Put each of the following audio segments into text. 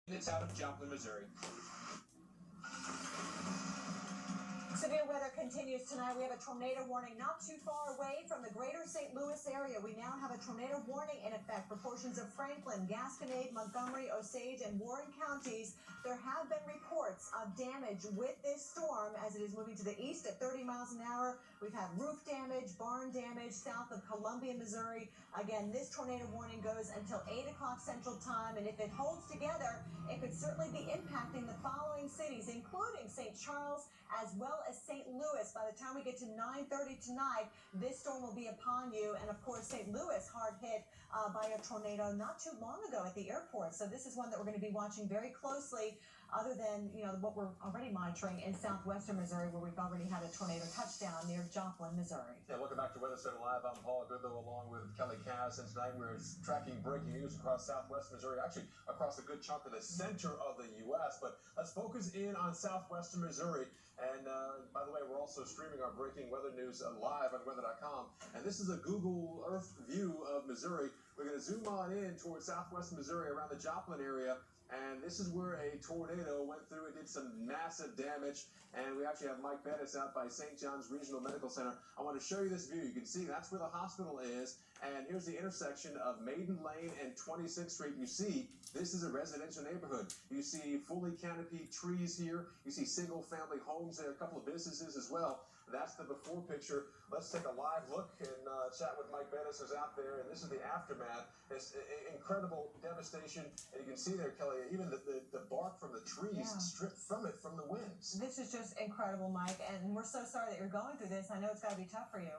It's out of Joplin, Missouri. Severe weather continues tonight. We have a tornado warning not too far away from the greater St. Louis area. We now have a tornado warning in effect for portions of Franklin, Gasconade, Montgomery, Osage, and Warren counties. There have been reports of damage with this storm as it is moving to the east at 30 miles an hour. We've had roof damage, barn damage south of Columbia, Missouri. Again, this tornado warning goes until 8 o'clock Central Time, and if it holds together, it could certainly be impacting the following cities, including St. Charles as well as St. Louis. By the time we get to 9:30 tonight, this storm will be upon you. And of course, St. Louis hard hit by a tornado not too long ago at the airport. So this is one that we're going to be watching very closely, other than, what we're already monitoring in southwestern Missouri, where we've already had a tornado touchdown near Joplin, Missouri. Yeah, welcome back to Weather Center Live. I'm Paul Goodlow along with Kelly Cass, and tonight we're tracking breaking news across southwest Missouri, actually across a good chunk of the center of the U.S., but let's focus in on southwestern Missouri. And by the way, we're also streaming our breaking weather news live on weather.com. And this is a Google Earth view of Missouri. We're going to zoom on in towards southwest Missouri around the Joplin area. And this is where a tornado went through. It did some massive damage. And we actually have Mike Bettis out by St. John's Regional Medical Center. I want to show you this view. You can see that's where the hospital is. And here's the intersection of Maiden Lane and 26th Street. You see, this is a residential neighborhood. You see fully canopied trees here. You see single-family homes there, a couple of businesses as well. That's the before picture. Let's take a live look and chat with Mike Bettis, who's out there. And this is the aftermath. It's incredible devastation. And you can see there, Kelly, even the bark from the trees stripped from it from the winds. This is just incredible, Mike. And we're so sorry that you're going through this. I know it's got to be tough for you.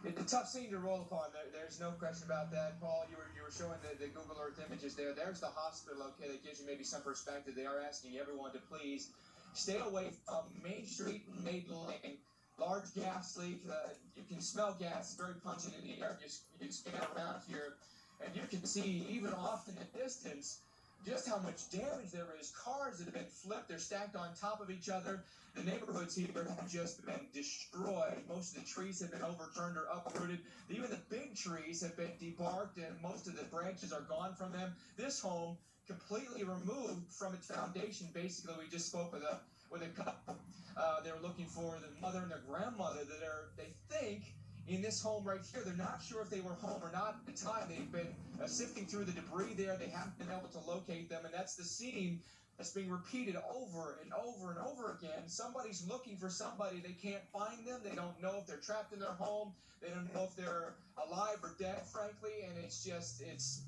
It's a tough scene to roll upon. There's no question about that, Paul. You were showing the Google Earth images there. There's the hospital. Okay, that gives you maybe some perspective. They are asking everyone to please stay away from Main Street and Maiden Lane. Large gas leak. You can smell gas. It's very pungent in the air. You scan around here, and you can see even off in the distance just how much damage there is. Cars that have been flipped, they're stacked on top of each other. The neighborhoods here have just been destroyed. Most of the trees have been overturned or uprooted. Even the big trees have been debarked, and most of the branches are gone from them. This home completely removed from its foundation. Basically, we just spoke with a couple. They were looking for the mother and their grandmother they think in this home right here. They're not sure if they were home or not at the time. They've been sifting through the debris there. They haven't been able to locate them, and that's the scene that's being repeated over and over and over again. Somebody's looking for somebody. They can't find them. They don't know if they're trapped in their home. They don't know if they're alive or dead, frankly, and it's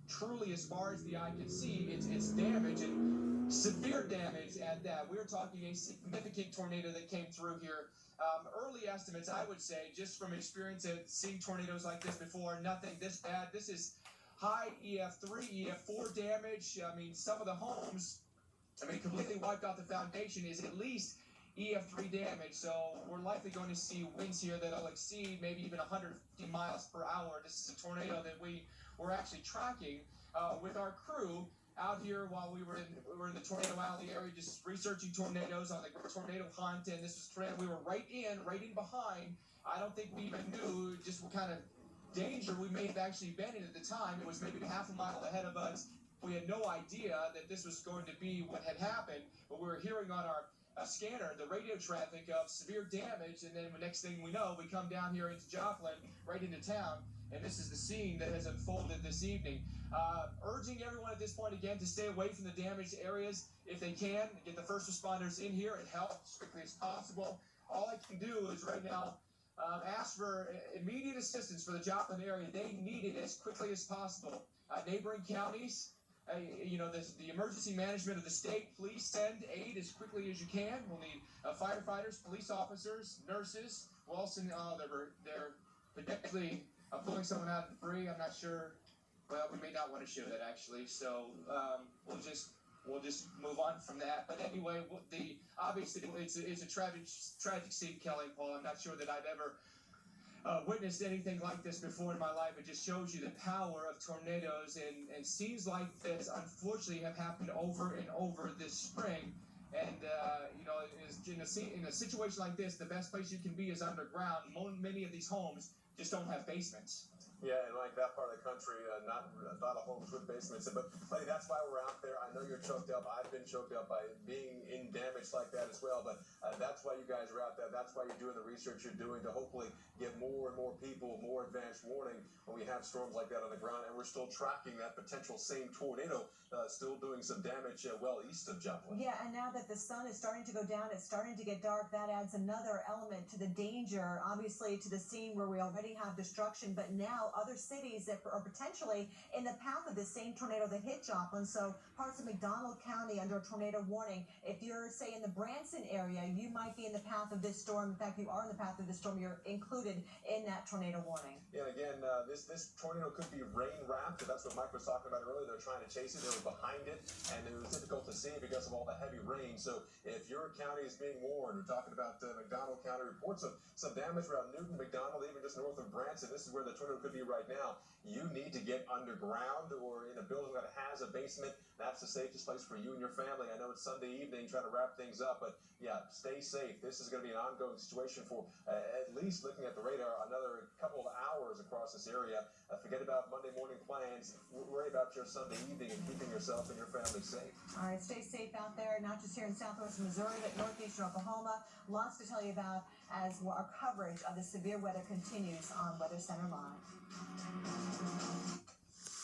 truly, as far as the eye can see, it's damage, and severe damage at that. We're talking a significant tornado that came through here. Early estimates, I would say, just from experience at seeing tornadoes like this before, nothing this bad. This is high EF3, EF4 damage. I mean, some of the homes, completely wiped out the foundation is at least EF3 damage. So we're likely going to see winds here that'll exceed maybe even 150 miles per hour. This is a tornado that we were actually tracking with our crew out here while we were in the Tornado Alley area, just researching tornadoes on the tornado hunt. And this was tornado. We were right in behind. I don't think we even knew just what kind of danger we may have actually been in at the time. It was maybe half a mile ahead of us. We had no idea that this was going to be what had happened, but we were hearing on our scanner the radio traffic of severe damage, and then the next thing we know, we come down here into Joplin, right into town, and this is the scene that has unfolded this evening. Urging everyone at this point again to stay away from the damaged areas if they can. Get the first responders in here and help as quickly as possible. All I can do is right now ask for immediate assistance for the Joplin area. They need it as quickly as possible. Neighboring counties, the emergency management of the state, please send aid as quickly as you can. We'll need firefighters, police officers, nurses. We'll also, they're potentially pulling someone out of debris. I'm not sure. Well, we may not want to show that actually. So we'll just move on from that. But anyway, obviously it's a tragic scene, Kelly and Paul. I'm not sure that I've ever witnessed anything like this before in my life. It just shows you the power of tornadoes, and scenes like this unfortunately have happened over and over this spring. And in a situation like this, the best place you can be is underground. Many of these homes just don't have basements. Yeah, and like that part of the country, not a homes with basements. But buddy, that's why we're out there. I know you're choked up. I've been choked up by being in damage like that as well. But that's why you guys are out there. That's why you're doing the research you're doing to hopefully get more and more people more advanced warning when we have storms like that on the ground. And we're still tracking that potential same tornado, still doing some damage well east of Joplin. Yeah, and now that the sun is starting to go down, it's starting to get dark. That adds another element to the danger, obviously, to the scene where we already have destruction, but now other cities that are potentially in the path of this same tornado that hit Joplin. So parts of McDonald County under a tornado warning. If you're, say, in the Branson area, you might be in the path of this storm. In fact, you are in the path of this storm. You're included in that tornado warning. Yeah, again, this tornado could be rain wrapped. That's what Mike was talking about earlier. They're trying to chase it. They were behind it, and it was difficult to see because of all the heavy rain. So if your county is being warned, we're talking about McDonald County, reports of some damage around Newton, McDonald, even just north of Branson. This is where the tornado could be right now. You need to get underground or in a building that has a basement. That's the safest place for you and your family. I know it's Sunday evening trying to wrap things up, but yeah, stay safe. This is going to be an ongoing situation for at least, looking at the radar, another couple of hours across this area. Forget about Monday morning plans. Worry about your Sunday evening and keeping yourself and your family safe. All right, stay safe out there, not just here in southwestern Missouri, but northeastern Oklahoma. Lots to tell you about as our coverage of the severe weather continues on Weather Center Live.